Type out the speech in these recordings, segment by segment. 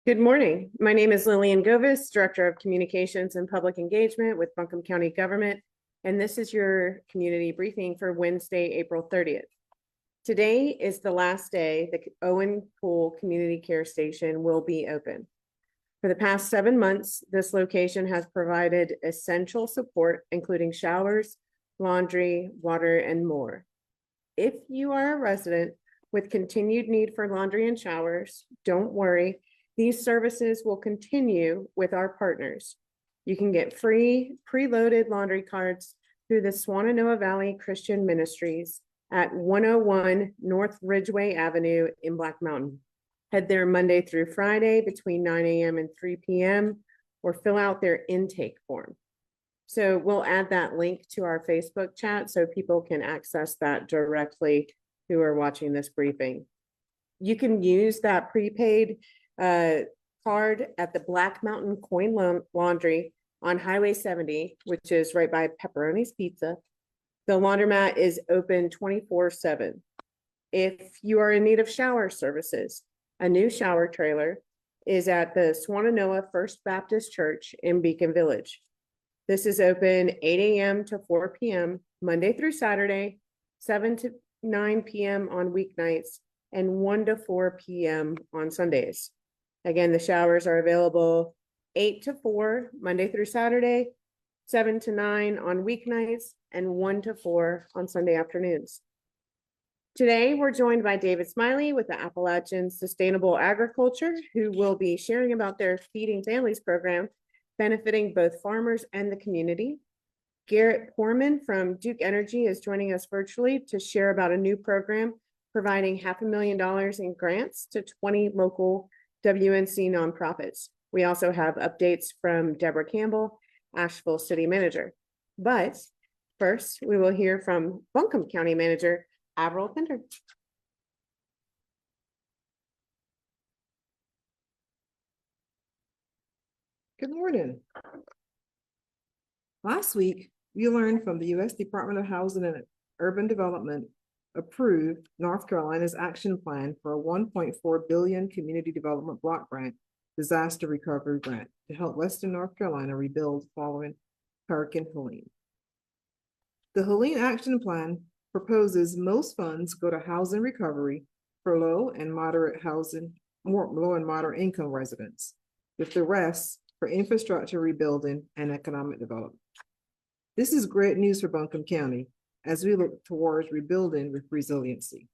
Good morning. My name is Lillian Govis, Director of Communications and Public Engagement with Buncombe County Government, and this is your community briefing for Wednesday, April 30th. Today is the last day the Owen Pool Community Care Station will be open. For the past 7 months, this location has provided essential support, including showers, laundry, water, and more. If you are a resident with continued need for laundry and showers, don't worry. These services will continue with our partners. You can get free preloaded laundry carts through the Swananoa Valley Christian Ministries at 101 North Ridgeway Avenue in Black Mountain. Head there Monday through Friday between 9 a.m. and 3 p.m. or fill out their intake form. So we'll add that link to our Facebook chat so people can access that directly who are watching this briefing. You can use that prepaid card at the Black Mountain Coin Laundry on Highway 70, which is right by Pepperoni's Pizza. The laundromat is open 24/7. If you are in need of shower services, a new shower trailer is at the Swananoa First Baptist Church in Beacon Village. This is open 8 a.m. to 4 p.m. Monday through Saturday, 7 to 9 p.m. on weeknights, and 1 to 4 p.m. on Sundays. Again, the showers are available 8 to 4 Monday through Saturday, 7 to 9 on weeknights, and 1 to 4 on Sunday afternoons. Today, we're joined by David Smiley with the Appalachian Sustainable Agriculture, who will be sharing about their Feeding Families program, benefiting both farmers and the community. Garrett Poorman from Duke Energy is joining us virtually to share about a new program providing $500,000 in grants to 20 local WNC nonprofits. We also have updates from Deborah Campbell, Asheville City Manager. But first, we will hear from Buncombe County Manager Avril Pender. Good morning. Last week, we learned from the U.S. Department of Housing and Urban Development approved North Carolina's action plan for a $1.4 billion community development block grant, disaster recovery grant, to help Western North Carolina rebuild following Hurricane Helene. The Helene action plan proposes most funds go to housing recovery for low and moderate income residents, with the rest for infrastructure rebuilding and economic development. This is great news for Buncombe County as we look towards rebuilding with resiliency.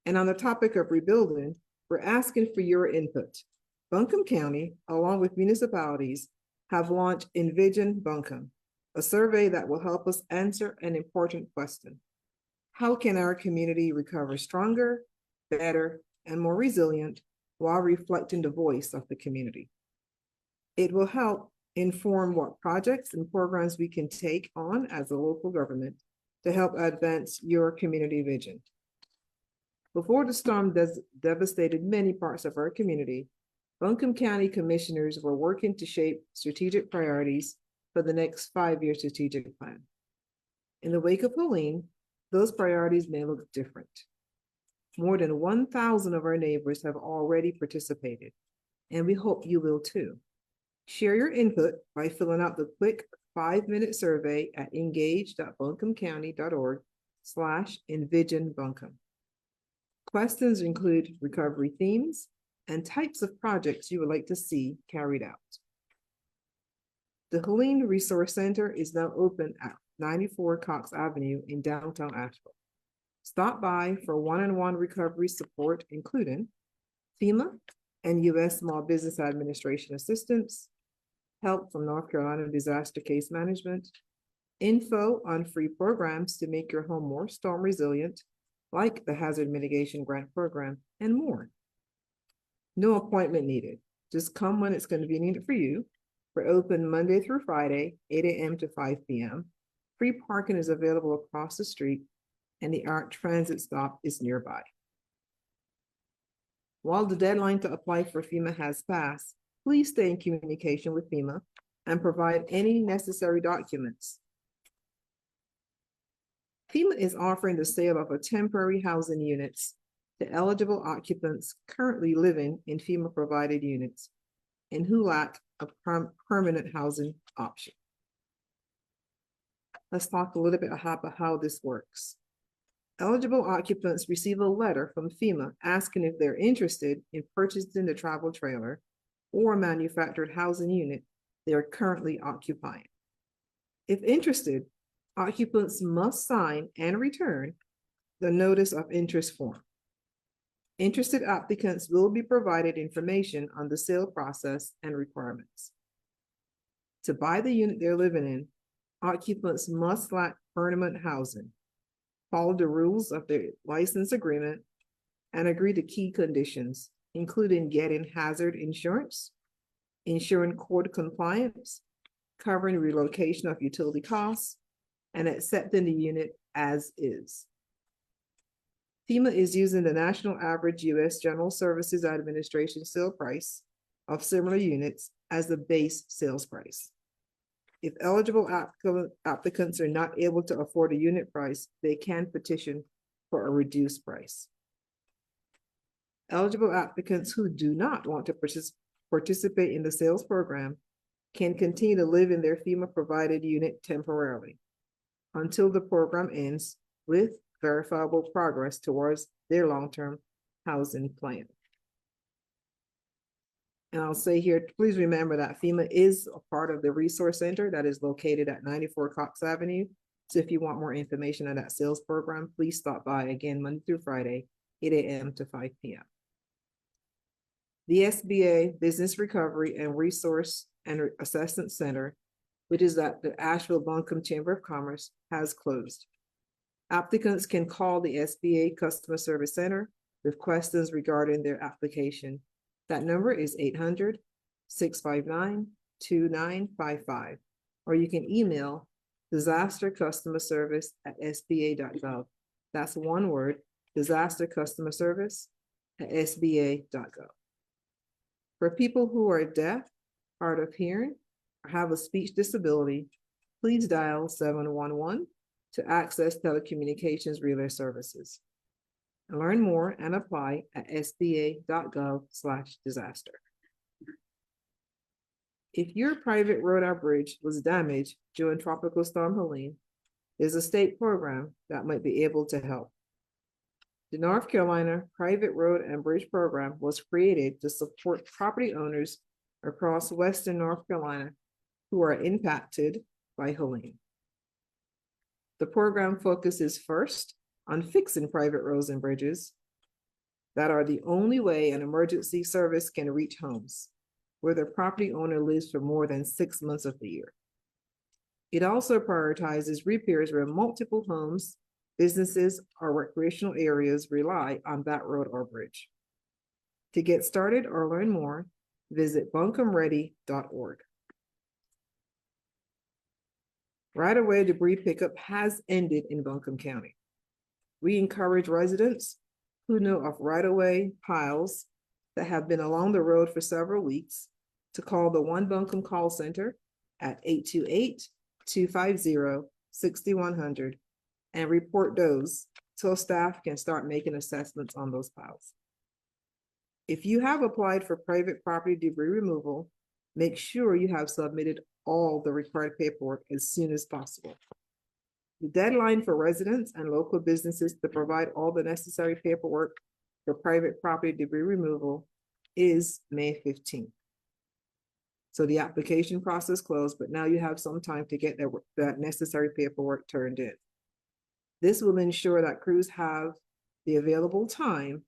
And on the topic of rebuilding, we're asking for your input. Buncombe County, along with municipalities, have launched Envision Buncombe, a survey that will help us answer an important question. How can our community recover stronger, better, and more resilient while reflecting the voice of the community? It will help inform what projects and programs we can take on as a local government to help advance your community vision. Before the storm devastated many parts of our community, Buncombe County commissioners were working to shape strategic priorities for the next 5-year strategic plan. In the wake of Helene, those priorities may look different. More than 1,000 of our neighbors have already participated, and we hope you will too. Share your input by filling out the quick 5-minute survey at engage.buncombcounty.org/envisionbuncombe. Questions include recovery themes and types of projects you would like to see carried out. The Helene Resource Center is now open at 94 Cox Avenue in downtown Asheville. Stop by for one-on-one recovery support, including FEMA and U.S. Small Business Administration assistance, help from North Carolina Disaster Case Management, info on free programs to make your home more storm resilient, like the Hazard Mitigation Grant Program, and more. No appointment needed. Just come when it's convenient for you. We're open Monday through Friday, 8 a.m. to 5 p.m. Free parking is available across the street, and the ARC transit stop is nearby. While the deadline to apply for FEMA has passed, please stay in communication with FEMA and provide any necessary documents. FEMA is offering the sale of a temporary housing units to eligible occupants currently living in FEMA-provided units and who lack a permanent housing option. Let's talk a little bit about how this works. Eligible occupants receive a letter from FEMA asking if they're interested in purchasing the travel trailer or manufactured housing unit they are currently occupying. If interested, occupants must sign and return the notice of interest form. Interested applicants will be provided information on the sale process and requirements. To buy the unit they're living in, occupants must lack permanent housing, follow the rules of their license agreement, and agree to key conditions, including getting hazard insurance, ensuring code compliance, covering relocation of utility costs, and accepting the unit as is. FEMA is using the national average U.S. General Services Administration sale price of similar units as the base sales price. If eligible applicants are not able to afford a unit price, they can petition for a reduced price. Eligible applicants who do not want to participate in the sales program can continue to live in their FEMA-provided unit temporarily until the program ends with verifiable progress towards their long-term housing plan. And I'll say here, please remember that FEMA is a part of the resource center that is located at 94 Cox Avenue. So if you want more information on that sales program, please stop by again Monday through Friday, 8 a.m. to 5 p.m. The SBA Business Recovery and Resource and Assessment Center, which is at the Asheville Buncombe Chamber of Commerce, has closed. Applicants can call the SBA Customer Service Center with questions regarding their application. That number is 800-659-2955, or you can email disastercustomerservice@sba.gov. That's one word, disastercustomerservice@sba.gov. For people who are deaf, hard of hearing, or have a speech disability, please dial 711 to access telecommunications relay services. Learn more and apply at sba.gov/disaster. If your private road or bridge was damaged during Tropical Storm Helene, there's a state program that might be able to help. The North Carolina Private Road and Bridge Program was created to support property owners across Western North Carolina who are impacted by Helene. The program focuses first on fixing private roads and bridges that are the only way an emergency service can reach homes where the property owner lives for more than 6 months of the year. It also prioritizes repairs where multiple homes, businesses, or recreational areas rely on that road or bridge. To get started or learn more, visit buncombeready.org. Right-of-way debris pickup has ended in Buncombe County. We encourage residents who know of right-of-way piles that have been along the road for several weeks to call the One Buncombe call center at 828-250-6100 and report those so staff can start making assessments on those piles. If you have applied for private property debris removal, make sure you have submitted all the required paperwork as soon as possible. The deadline for residents and local businesses to provide all the necessary paperwork for private property debris removal is May 15th. So the application process closed, but now you have some time to get that necessary paperwork turned in. This will ensure that crews have the available time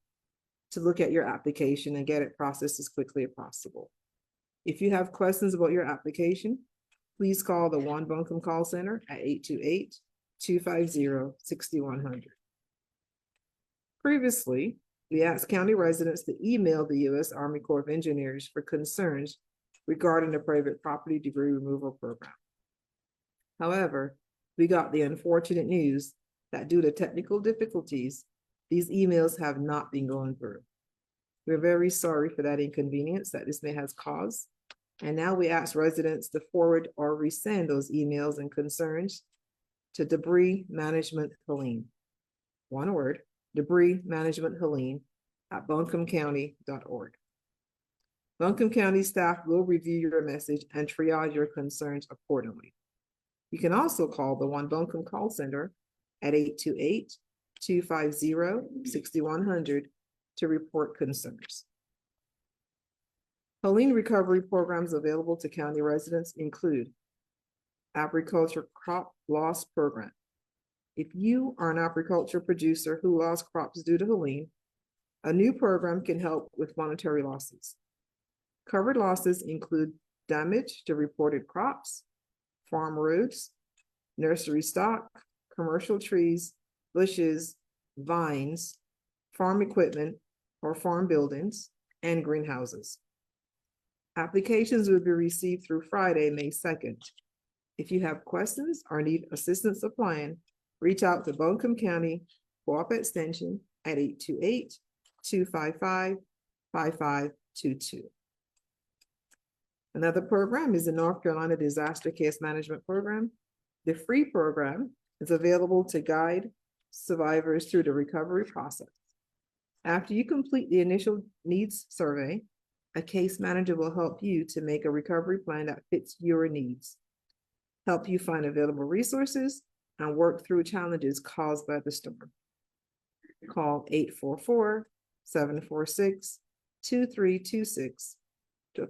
to look at your application and get it processed as quickly as possible. If you have questions about your application, please call the One Buncombe call center at 828-250-6100. Previously, we asked county residents to email the U.S. Army Corps of Engineers for concerns regarding the private property debris removal program. However, we got the unfortunate news that due to technical difficulties, these emails have not been going through. We're very sorry for that inconvenience that this may have caused. And now we ask residents to forward or resend those emails and concerns to Debris Management Helene. One word, Debris Management Helene at buncombecounty.org. Buncombe County staff will review your message and triage your concerns accordingly. You can also call the One Buncombe call center at 828-250-6100 to report concerns. Helene recovery programs available to county residents include Agriculture Crop Loss Program. If you are an agriculture producer who lost crops due to Helene, a new program can help with monetary losses. Covered losses include damage to reported crops, farm roads, nursery stock, commercial trees, bushes, vines, farm equipment or farm buildings, and greenhouses. Applications will be received through Friday, May 2nd. If you have questions or need assistance applying, reach out to Buncombe County Co-op Extension at 828-255-5522. Another program is the North Carolina Disaster Case Management Program. The free program is available to guide survivors through the recovery process. After you complete the initial needs survey, a case manager will help you to make a recovery plan that fits your needs, help you find available resources, and work through challenges caused by the storm. Call 844-746-2326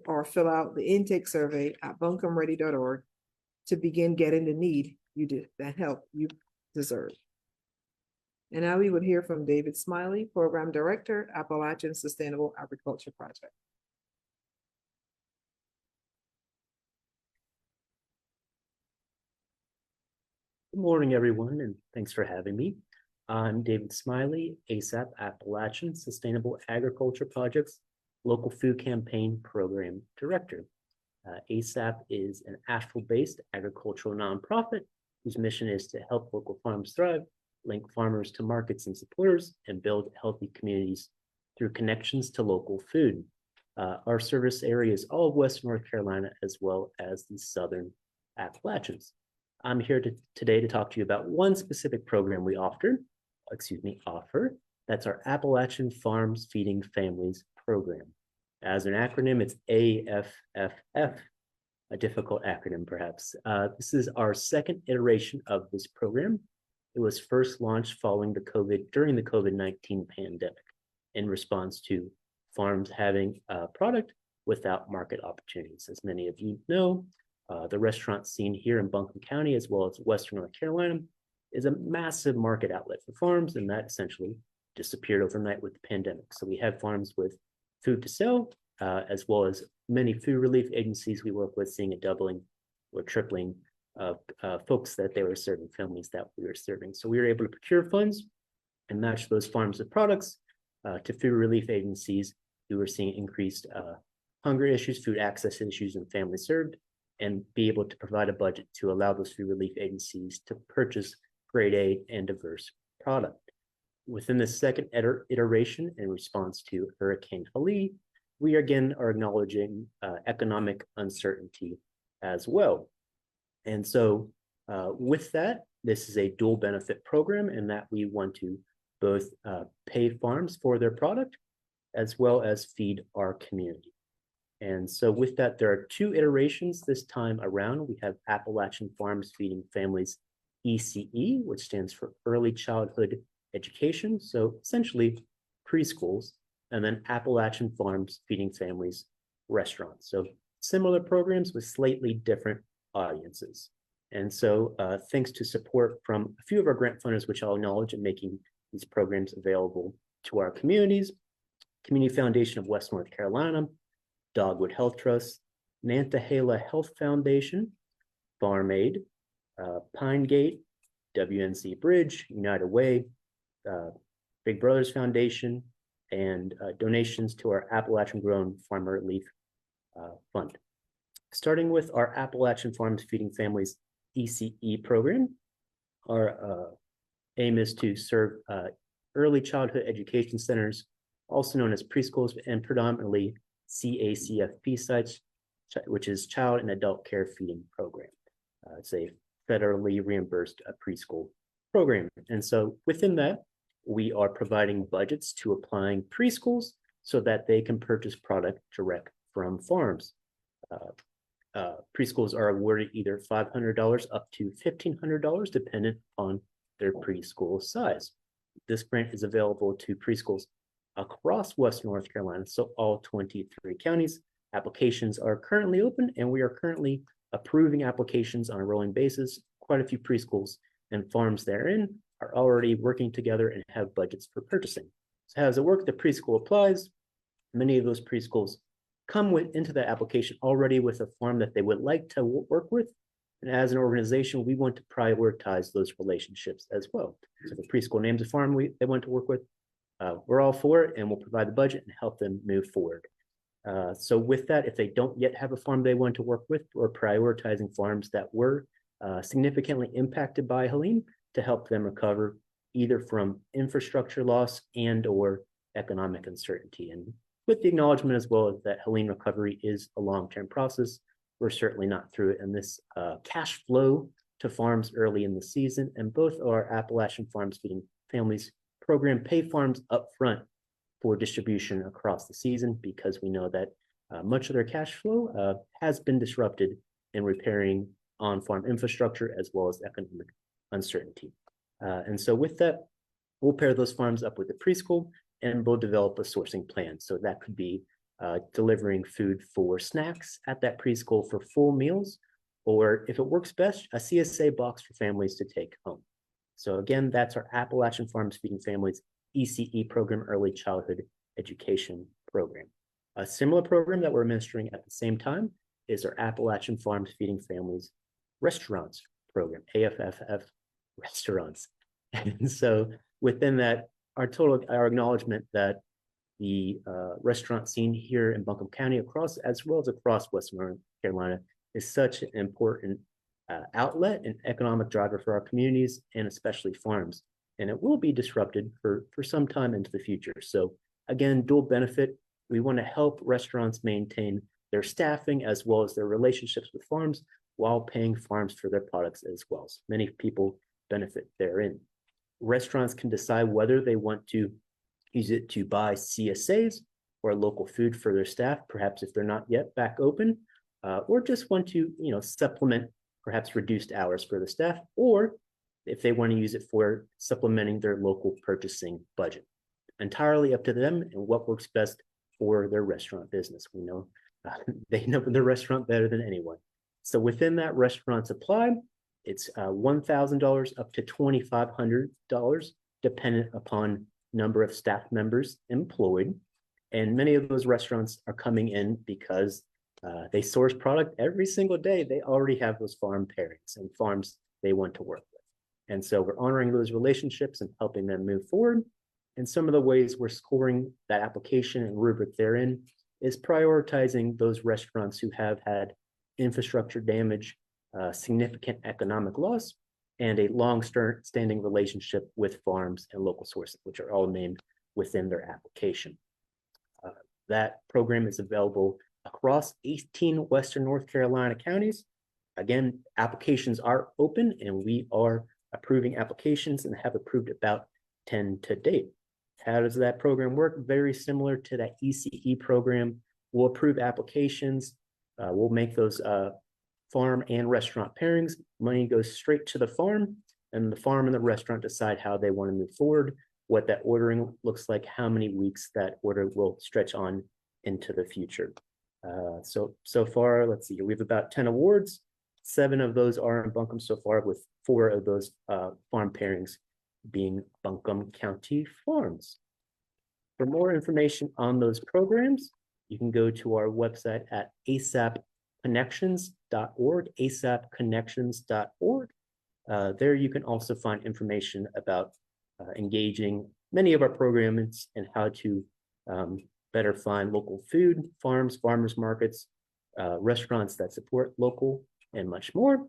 or fill out the intake survey at buncombeready.org to begin getting the need that help you deserve. And now we would hear from David Smiley, Program Director, Appalachian Sustainable Agriculture Project. Good morning, everyone, and thanks for having me. I'm David Smiley, ASAP Appalachian Sustainable Agriculture Project's Local Food Campaign Program Director. ASAP is an Asheville-based agricultural nonprofit whose mission is to help local farms thrive, link farmers to markets and suppliers, and build healthy communities through connections to local food. Our service area is all of Western North Carolina as well as the Southern Appalachians. I'm here today to talk to you about one specific program we offer. That's our Appalachian Farms Feeding Families program. As an acronym, it's AFFF, a difficult acronym perhaps. This is our second iteration of this program. It was first launched during the COVID-19 pandemic in response to farms having a product without market opportunities. As many of you know, the restaurant scene here in Buncombe County, as well as Western North Carolina, is a massive market outlet for farms, and that essentially disappeared overnight with the pandemic. So we have farms with food to sell, as well as many food relief agencies we work with, seeing a doubling or tripling of folks that they were serving, families that we were serving. So we were able to procure funds and match those farms with products to food relief agencies who were seeing increased hunger issues, food access issues, and families served, and be able to provide a budget to allow those food relief agencies to purchase grade A and diverse product. Within the second iteration, in response to Hurricane Helene, we again are acknowledging economic uncertainty as well. And so with that, this is a dual benefit program in that we want to both pay farms for their product as well as feed our community. And so with that, there are two iterations this time around. We have Appalachian Farms Feeding Families ECE, which stands for Early Childhood Education. So essentially preschools, and then Appalachian Farms Feeding Families Restaurants. So similar programs with slightly different audiences. And so thanks to support from a few of our grant funders, which I'll acknowledge in making these programs available to our communities, Community Foundation of West North Carolina, Dogwood Health Trust, Nantahala Health Foundation, Farm Aid, Pine Gate, WNC Bridge, United Way, Big Brothers Foundation, and donations to our Appalachian Grown Farmer Relief Fund. Starting with our Appalachian Farms Feeding Families ECE program, our aim is to serve early childhood education centers, also known as preschools, and predominantly CACFP sites, which is Child and Adult Care Feeding Program. It's a federally reimbursed preschool program. And so within that, we are providing budgets to applying preschools so that they can purchase product direct from farms. Preschools are awarded either $500 up to $1,500, dependent on their preschool size. This grant is available to preschools across Western North Carolina, so all 23 counties. Applications are currently open, and we are currently approving applications on a rolling basis. Quite a few preschools and farms therein are already working together and have budgets for purchasing. So how does it work? The preschool applies. Many of those preschools come into that application already with a farm that they would like to work with. And as an organization, we want to prioritize those relationships as well. So if the preschool names a farm they want to work with, we're all for it, and we'll provide the budget and help them move forward. So with that, if they don't yet have a farm they want to work with, we're prioritizing farms that were significantly impacted by Helene to help them recover either from infrastructure loss and or economic uncertainty. And with the acknowledgement as well that Helene recovery is a long-term process, we're certainly not through it. And this cash flow to farms early in the season, and both our Appalachian Farms Feeding Families program pay farms upfront for distribution across the season, because we know that much of their cash flow has been disrupted in repairing on-farm infrastructure as well as economic uncertainty. And so with that, we'll pair those farms up with the preschool, and we'll develop a sourcing plan. So that could be delivering food for snacks at that preschool for full meals, or if it works best, a CSA box for families to take home. So again, that's our Appalachian Farms Feeding Families ECE program, Early Childhood Education Program. A similar program that we're administering at the same time is our Appalachian Farms Feeding Families Restaurants Program, AFFF Restaurants. And so within that, our acknowledgement that the restaurant scene here in Buncombe County as well as across Western North Carolina is such an important outlet and economic driver for our communities, and especially farms. And it will be disrupted for some time into the future. So again, dual benefit. We want to help restaurants maintain their staffing as well as their relationships with farms while paying farms for their products as well. So many people benefit therein. Restaurants can decide whether they want to use it to buy CSAs or local food for their staff, perhaps if they're not yet back open, or just want to, supplement perhaps reduced hours for the staff, or if they want to use it for supplementing their local purchasing budget. Entirely up to them and what works best for their restaurant business. We know they know their restaurant better than anyone. So within that, restaurants apply. It's $1,000 up to $2,500, dependent upon number of staff members employed. And many of those restaurants are coming in because they source product every single day. They already have those farm pairings and farms they want to work with. And so we're honoring those relationships and helping them move forward. And some of the ways we're scoring that application and rubric therein is prioritizing those restaurants who have had infrastructure damage, significant economic loss, and a long-standing relationship with farms and local sources, which are all named within their application. That program is available across 18 Western North Carolina counties. Again, applications are open, and we are approving applications and have approved about 10 to date. How does that program work? Very similar to that ECE program. We'll approve applications. We'll make those farm and restaurant pairings. Money goes straight to the farm, and the farm and the restaurant decide how they want to move forward, what that ordering looks like, how many weeks that order will stretch on into the future. So far, let's see, we have about 10 awards. 7 of those are in Buncombe so far, with 4 of those farm pairings being Buncombe County farms. For more information on those programs, you can go to our website at asapconnections.org, asapconnections.org. There you can also find information about engaging many of our programs and how to better find local food, farms, farmers markets, restaurants that support local, and much more.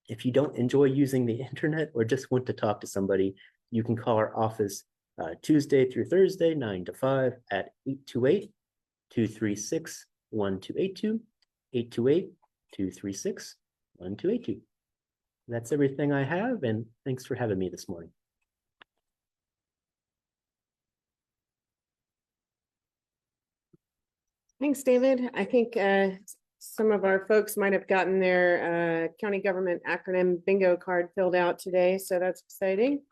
If you don't enjoy using the internet or just want to talk to somebody, you can call our office Tuesday through Thursday, 9 to 5 at 828-236-1282, 828-236-1282. That's everything I have, and thanks for having me this morning. Thanks, David. I think some of our folks might have gotten their county government acronym bingo card filled out today, so that's exciting.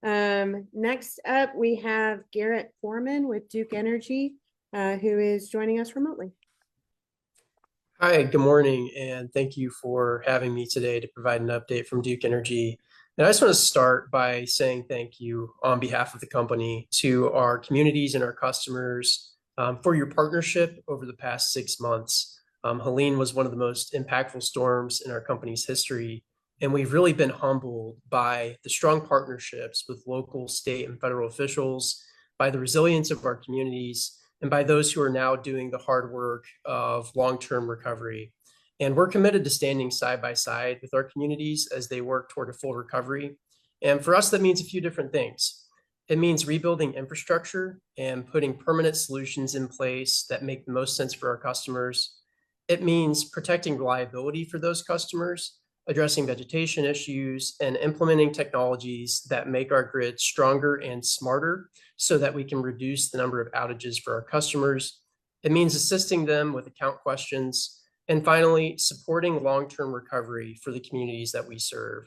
Next up, we have Garrett Foreman with Duke Energy, who is joining us remotely. Hi, good morning, and thank you for having me today to provide an update from Duke Energy. And I just want to start by saying thank you on behalf of the company to our communities and our customers for your partnership over the past 6 months. Helene was one of the most impactful storms in our company's history, and we've really been humbled by the strong partnerships with local, state, and federal officials, by the resilience of our communities, and by those who are now doing the hard work of long-term recovery. And we're committed to standing side by side with our communities as they work toward a full recovery. And for us, that means a few different things. It means rebuilding infrastructure and putting permanent solutions in place that make the most sense for our customers. It means protecting reliability for those customers, addressing vegetation issues, and implementing technologies that make our grid stronger and smarter so that we can reduce the number of outages for our customers. It means assisting them with account questions. And finally, supporting long-term recovery for the communities that we serve.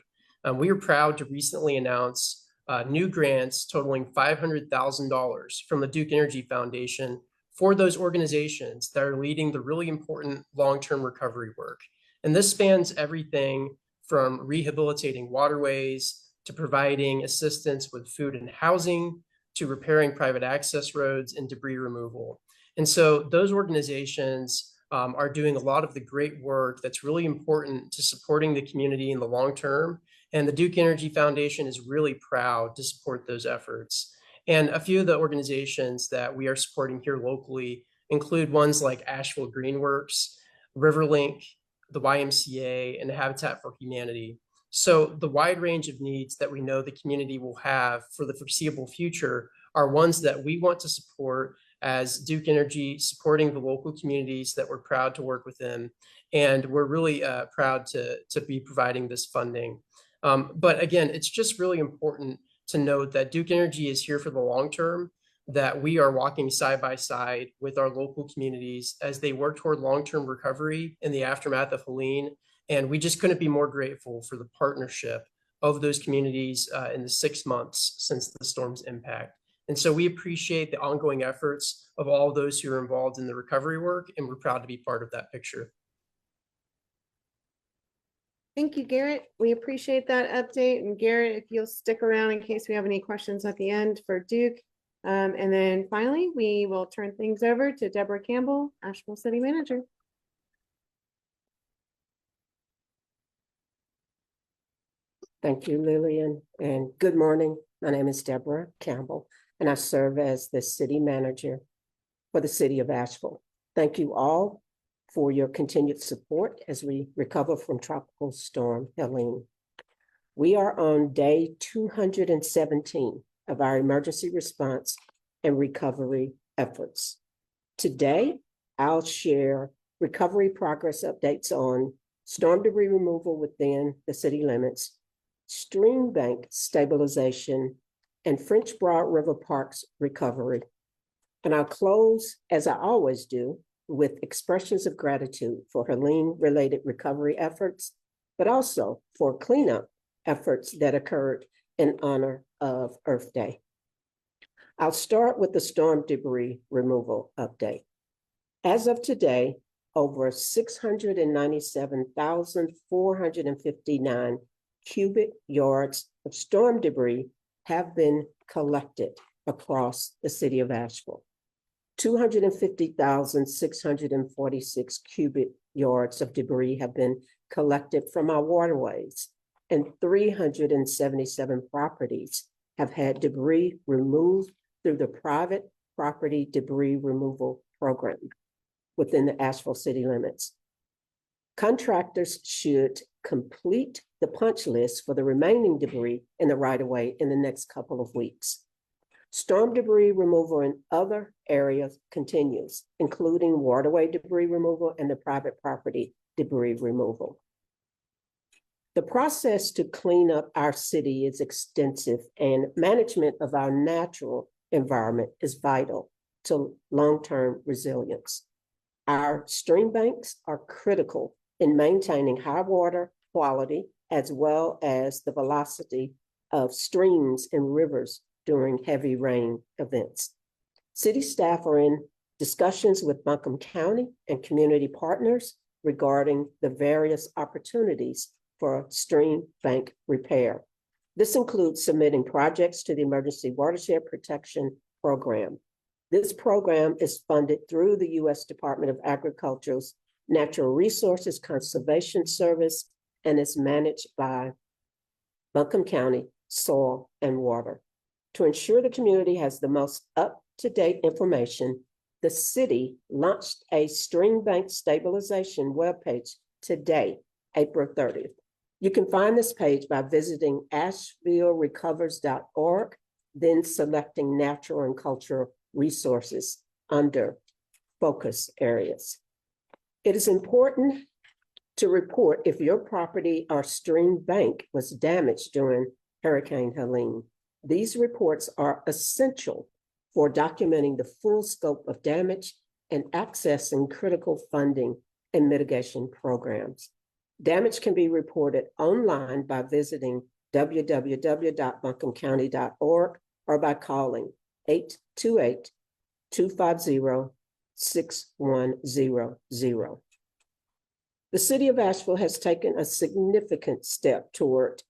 We are proud to recently announce new grants totaling $500,000 from the Duke Energy Foundation for those organizations that are leading the really important long-term recovery work. And this spans everything from rehabilitating waterways to providing assistance with food and housing to repairing private access roads and debris removal. And so those organizations are doing a lot of the great work that's really important to supporting the community in the long term. And the Duke Energy Foundation is really proud to support those efforts. And a few of the organizations that we are supporting here locally include ones like Asheville Greenworks, Riverlink, the YMCA, and Habitat for Humanity. So the wide range of needs that we know the community will have for the foreseeable future are ones that we want to support as Duke Energy, supporting the local communities that we're proud to work with them. And we're really proud to be providing this funding. But again, it's just really important to note that Duke Energy is here for the long term, that we are walking side by side with our local communities as they work toward long-term recovery in the aftermath of Helene. And we just couldn't be more grateful for the partnership of those communities in the 6 months since the storm's impact. And so we appreciate the ongoing efforts of all those who are involved in the recovery work, and we're proud to be part of that picture. Thank you, Garrett. We appreciate that update. And Garrett, if you'll stick around in case we have any questions at the end for Duke. And then finally, we will turn things over to Deborah Campbell, Asheville City Manager. Thank you, Lillian, and good morning. My name is Deborah Campbell, and I serve as the city manager for the city of Asheville. Thank you all for your continued support as we recover from Tropical Storm Helene. We are on day 217 of our emergency response and recovery efforts. Today, I'll share recovery progress updates on storm debris removal within the city limits, stream bank stabilization, and French Broad River Park's recovery. And I'll close, as I always do, with expressions of gratitude for Helene-related recovery efforts, but also for cleanup efforts that occurred in honor of Earth Day. I'll start with the storm debris removal update. As of today, over 697,459 cubic yards of storm debris have been collected across the city of Asheville. 250,646 cubic yards of debris have been collected from our waterways, and 377 properties have had debris removed through the private property debris removal program within the Asheville city limits. Contractors should complete the punch list for the remaining debris in the right-of-way in the next couple of weeks. Storm debris removal in other areas continues, including waterway debris removal and the private property debris removal. The process to clean up our city is extensive, and management of our natural environment is vital to long-term resilience. Our stream banks are critical in maintaining high water quality as well as the velocity of streams and rivers during heavy rain events. City staff are in discussions with Buncombe County and community partners regarding the various opportunities for stream bank repair. This includes submitting projects to the Emergency Watershed Protection Program. This program is funded through the U.S. Department of Agriculture's Natural Resources Conservation Service and is managed by Buncombe County Soil and Water. To ensure the community has the most up-to-date information, the city launched a stream bank stabilization webpage today, April 30th. You can find this page by visiting ashevillerecovers.org, then selecting natural and cultural resources under focus areas. It is important to report if your property or stream bank was damaged during Hurricane Helene. These reports are essential for documenting the full scope of damage and accessing critical funding and mitigation programs. Damage can be reported online by visiting www.buncombecounty.org or by calling 828-250-6100. The city of Asheville has taken a significant step forward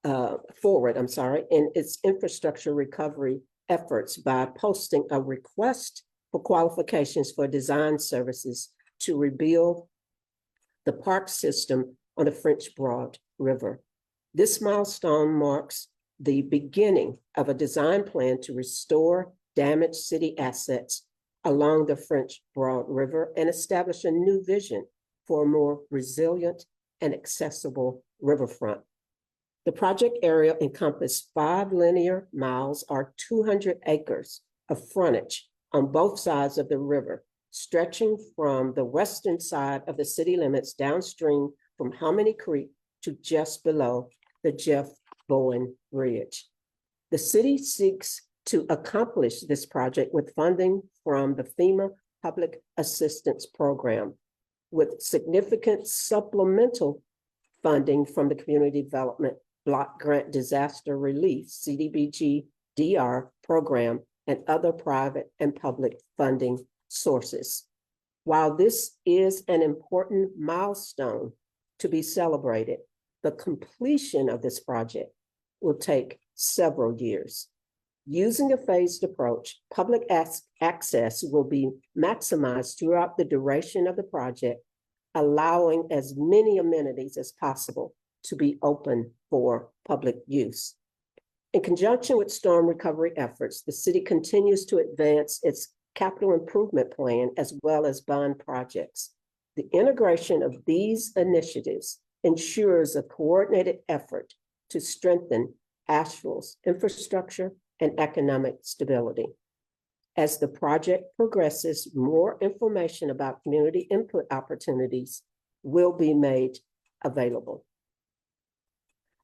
in its infrastructure recovery efforts by posting a request for qualifications for design services to rebuild the park system on the French Broad River. This milestone marks the beginning of a design plan to restore damaged city assets along the French Broad River and establish a new vision for a more resilient and accessible riverfront. The project area encompassed 5 linear miles or 200 acres of frontage on both sides of the river, stretching from the western side of the city limits downstream from Hominy Creek to just below the Jeff Bowen Bridge. The city seeks to accomplish this project with funding from the FEMA Public Assistance Program, with significant supplemental funding from the Community Development Block Grant Disaster Relief, CDBG-DR program, and other private and public funding sources. While this is an important milestone to be celebrated, the completion of this project will take several years. Using a phased approach, public access will be maximized throughout the duration of the project, allowing as many amenities as possible to be open for public use. In conjunction with storm recovery efforts, the city continues to advance its capital improvement plan as well as bond projects. The integration of these initiatives ensures a coordinated effort to strengthen Asheville's infrastructure and economic stability. As the project progresses, more information about community input opportunities will be made available.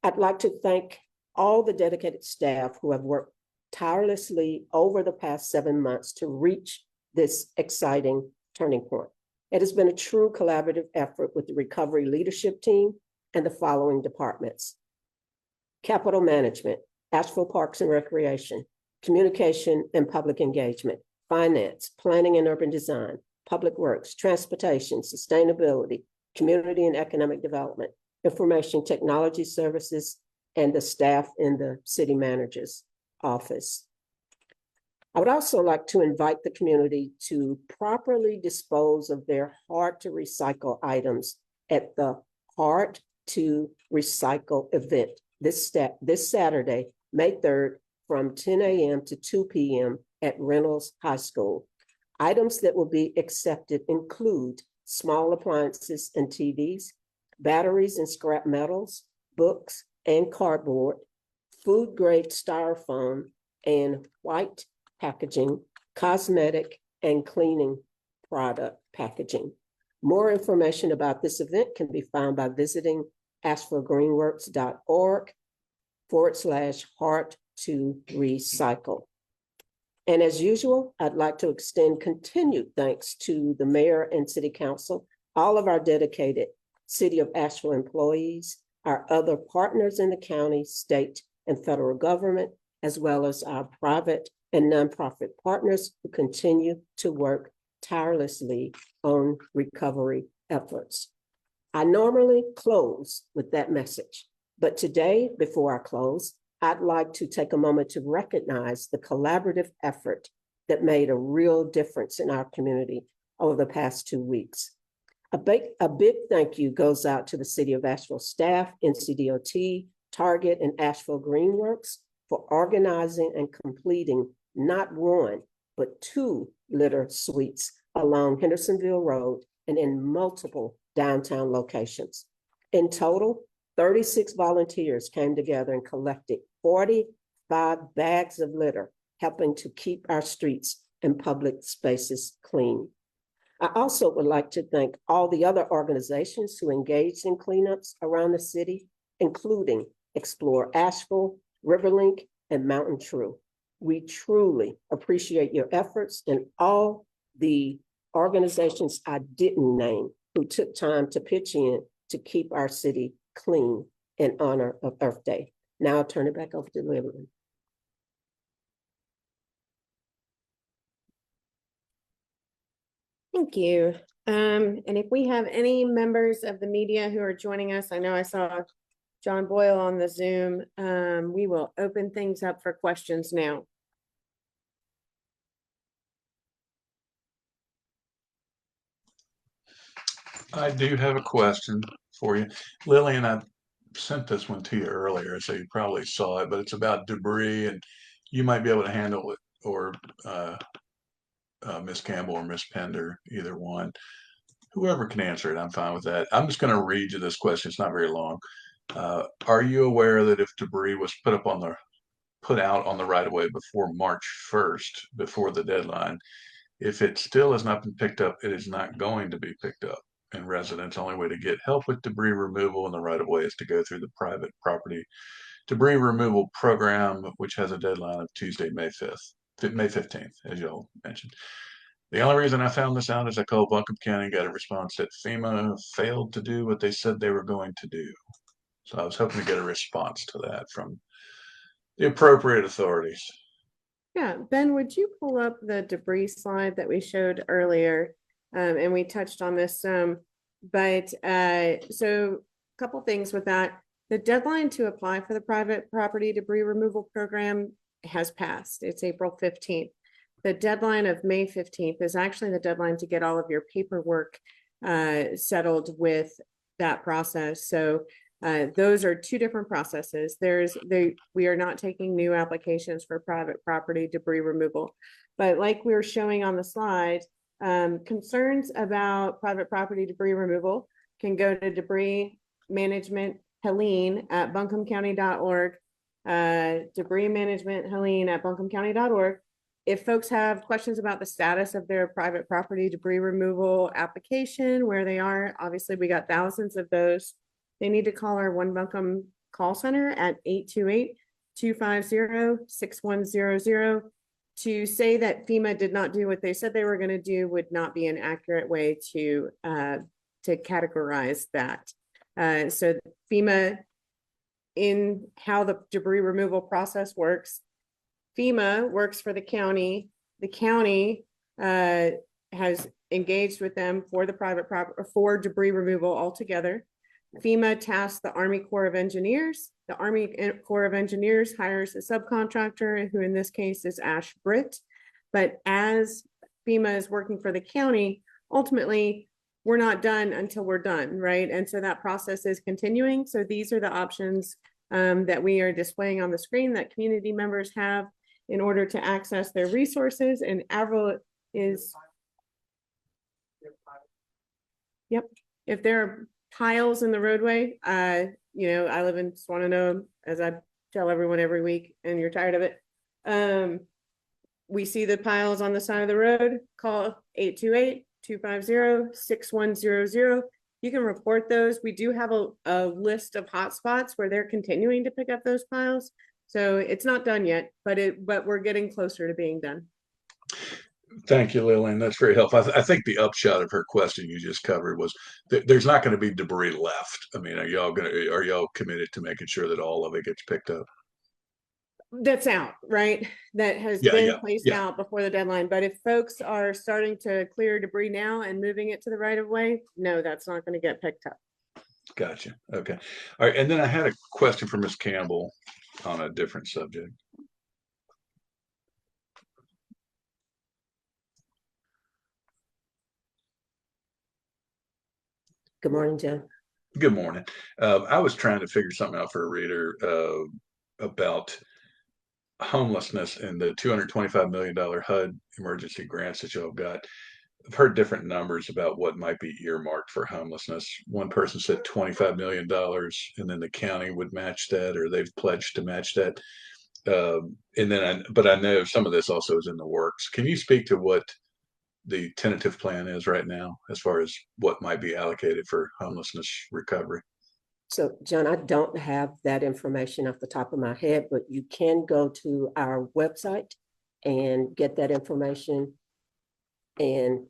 I'd like to thank all the dedicated staff who have worked tirelessly over the past 7 months to reach this exciting turning point. It has been a true collaborative effort with the recovery leadership team and the following departments: Capital Management, Asheville Parks and Recreation, Communication and Public Engagement, Finance, Planning and Urban Design, Public Works, Transportation, Sustainability, Community and Economic Development, Information Technology Services, and the staff in the city manager's office. I would also like to invite the community to properly dispose of their hard-to-recycle items at the Hard to Recycle event this Saturday, May 3rd, from 10 a.m. to 2 p.m. at Reynolds High School. Items that will be accepted include small appliances and TVs, batteries and scrap metals, books and cardboard, food-grade styrofoam and white packaging, cosmetic and cleaning product packaging. More information about this event can be found by visiting ashevillegreenworks.org/hard to recycle. And as usual, I'd like to extend continued thanks to the mayor and city council, all of our dedicated City of Asheville employees, our other partners in the county, state, and federal government, as well as our private and nonprofit partners who continue to work tirelessly on recovery efforts. I normally close with that message, but today, before I close, I'd like to take a moment to recognize the collaborative effort that made a real difference in our community over the past 2 weeks. A big thank you goes out to the City of Asheville staff, NCDOT, Target, and Asheville Greenworks for organizing and completing not one, but 2 litter sweeps along Hendersonville Road and in multiple downtown locations. In total, 36 volunteers came together and collected 45 bags of litter, helping to keep our streets and public spaces clean. I also would like to thank all the other organizations who engaged in cleanups around the city, including Explore Asheville, Riverlink, and Mountain True. We truly appreciate your efforts and all the organizations I didn't name who took time to pitch in to keep our city clean in honor of Earth Day. Now I'll turn it back over to Lillian. Thank you. And if we have any members of the media who are joining us, I know I saw John Boyle on the Zoom. We will open things up for questions now. I do have a question for you. Lillian, I sent this one to you earlier, so you probably saw it, but it's about debris and you might be able to handle it, or Miss Campbell or Miss Pender, either one. Whoever can answer it, I'm fine with that. I'm just going to read you this question. It's not very long. Are you aware that if debris was put out on the right of way before March 1st, before the deadline, if it still has not been picked up, it is not going to be picked up? And residents' only way to get help with debris removal in the right of way is to go through the private property debris removal program, which has a deadline of Tuesday, May 15th, as y'all mentioned. The only reason I found this out is I called Buncombe County and got a response that FEMA failed to do what they said they were going to do. So I was hoping to get a response to that from the appropriate authorities. Yeah, Ben, would you pull up the debris slide that we showed earlier? And we touched on this some, but so a couple things with that. The deadline to apply for the private property debris removal program has passed. It's April 15th. The deadline of May 15th is actually the deadline to get all of your paperwork settled with that process. So those are 2 different processes. We are not taking new applications for private property debris removal, but like we were showing on the slide, concerns about private property debris removal can go to debris management Helene at buncombecounty.org, debris management Helene at buncombecounty.org. If folks have questions about the status of their private property debris removal application, where they are, obviously we got thousands of those. They need to call our One Buncombe call center at 828-250-6100. To say that FEMA did not do what they said they were going to do would not be an accurate way to categorize that. So FEMA, in how the debris removal process works, FEMA works for the county. The county has engaged with them for the private property for debris removal altogether. FEMA tasks the Army Corps of Engineers. The Army Corps of Engineers hires a subcontractor, who in this case is Ash Britt. But as FEMA is working for the county, ultimately, we're not done until we're done, right? And so that process is continuing. So these are the options that we are displaying on the screen that community members have in order to access their resources. And Avril is, yep, if there are piles in the roadway, you know, I live in Swanano, as I tell everyone every week, and you're tired of it. We see the piles on the side of the road, call 828-250-6100. You can report those. We do have a list of hotspots where they're continuing to pick up those piles. So it's not done yet, but we're getting closer to being done. Thank you, Lillian. That's very helpful. I think the upshot of her question you just covered was there's not going to be debris left. I mean, are y'all committed to making sure that all of it gets picked up? That's out, right? That has Yeah, been yeah, placed yeah. out before the deadline. But if folks are starting to clear debris now and moving it to the right of way, no, that's not going to get picked up. Gotcha. Okay. All right. And then I had a question for Ms. Campbell on a different subject. Good morning, Jen. Good morning. I was trying to figure something out for a reader about homelessness and the $225 million HUD emergency grants that y'all got. I've heard different numbers about what might be earmarked for homelessness. One person said $25 million, and then the county would match that, or they've pledged to match that. But I know some of this also is in the works. Can you speak to what the tentative plan is right now, as far as what might be allocated for homelessness recovery? So, John, I don't have that information off the top of my head, but you can go to our website and get that information. And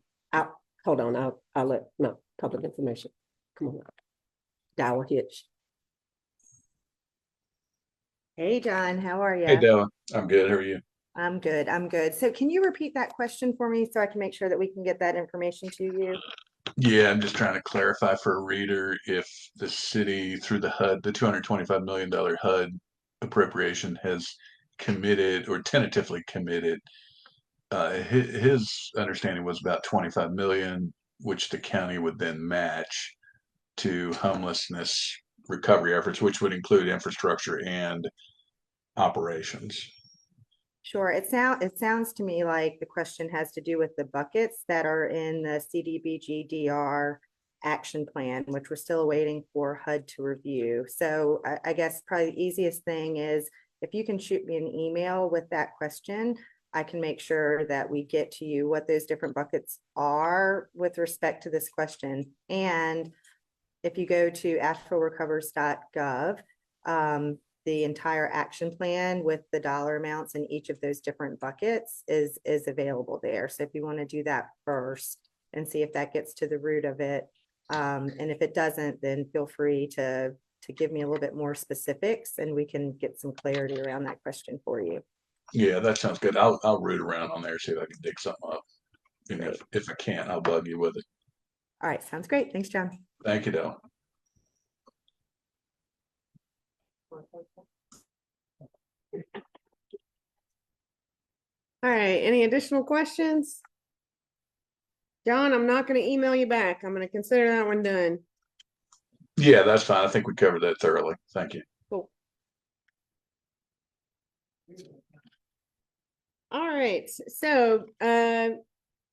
hold on, I'll let, no, public information. Come on. Dower Hitch. Hey, John, how are Hey, you? Della, I'm good. How are you? I'm good. I'm good. So can you repeat that question for me so I can make sure that we can get that information to you? Yeah, I'm just trying to clarify for a reader if the city, through the HUD, the $225 million HUD appropriation, has committed or tentatively committed. His understanding was about 25 million, which the county would then match to homelessness recovery efforts, which would include infrastructure and operations. Sure. It sounds to me like the question has to do with the buckets that are in the CDBG-DR action plan, which we're still waiting for HUD to review. So I guess probably the easiest thing is if you can shoot me an email with that question, I can make sure that we get to you what those different buckets are with respect to this question. And if you go to ashevillerecovers.gov, the entire action plan with the dollar amounts in each of those different buckets is available there. So if you want to do that first and see if that gets to the root of it, and if it doesn't, then feel free to give me a little bit more specifics and we can get some clarity around that question for you. Yeah, that sounds good. I'll root around on there, see if I can dig something up. And if I can't, I'll bug you with it. All right, sounds great. Thanks, John. Thank you, Dell. All right, any additional questions? John, I'm not going to email you back. I'm going to consider that one done. Yeah, that's fine. I think we covered that thoroughly. Thank you. Cool. All right, so a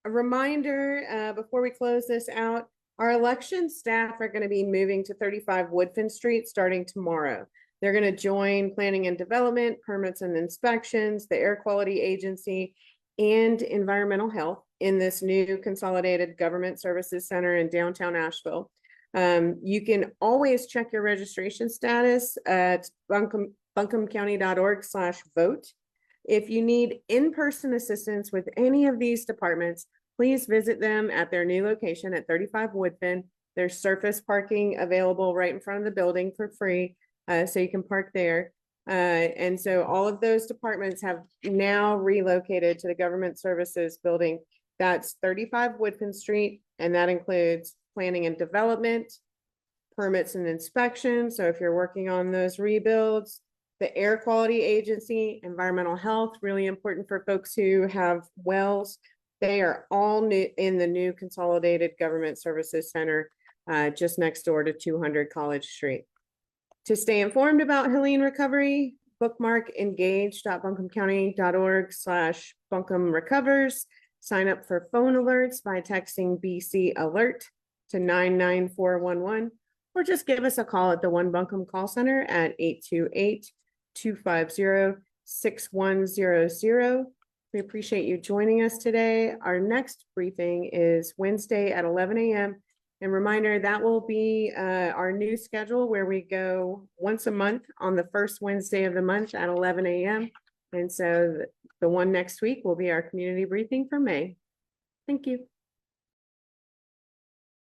reminder before we close this out, our election staff are going to be moving to 35 Woodfin Street starting tomorrow. They're going to join planning and development, permits and inspections, the air quality agency, and environmental health in this new consolidated government services center in downtown Asheville. You can always check your registration status at buncombecounty.org/vote. If you need in-person assistance with any of these departments, please visit them at their new location at 35 Woodfin. There's surface parking available right in front of the building for free, so you can park there. And so all of those departments have now relocated to the government services building. That's 35 Woodfin Street, and that includes planning and development, permits and inspections. So if you're working on those rebuilds, the air quality agency, environmental health, really important for folks who have wells. They are all new in the new consolidated government services center, just next door to 200 College Street. To stay informed about Helene recovery, bookmark engage.buncombecounty.org/Buncombe recovers. Sign up for phone alerts by texting BC alert to 99411, or just give us a call at the One Buncombe call center at 828-250-6100. We appreciate you joining us today. Our next briefing is Wednesday at 11 a.m. And reminder, that will be our new schedule where we go once a month on the first Wednesday of the month at 11 a.m. And so The one next week will be our community briefing for May. Thank you.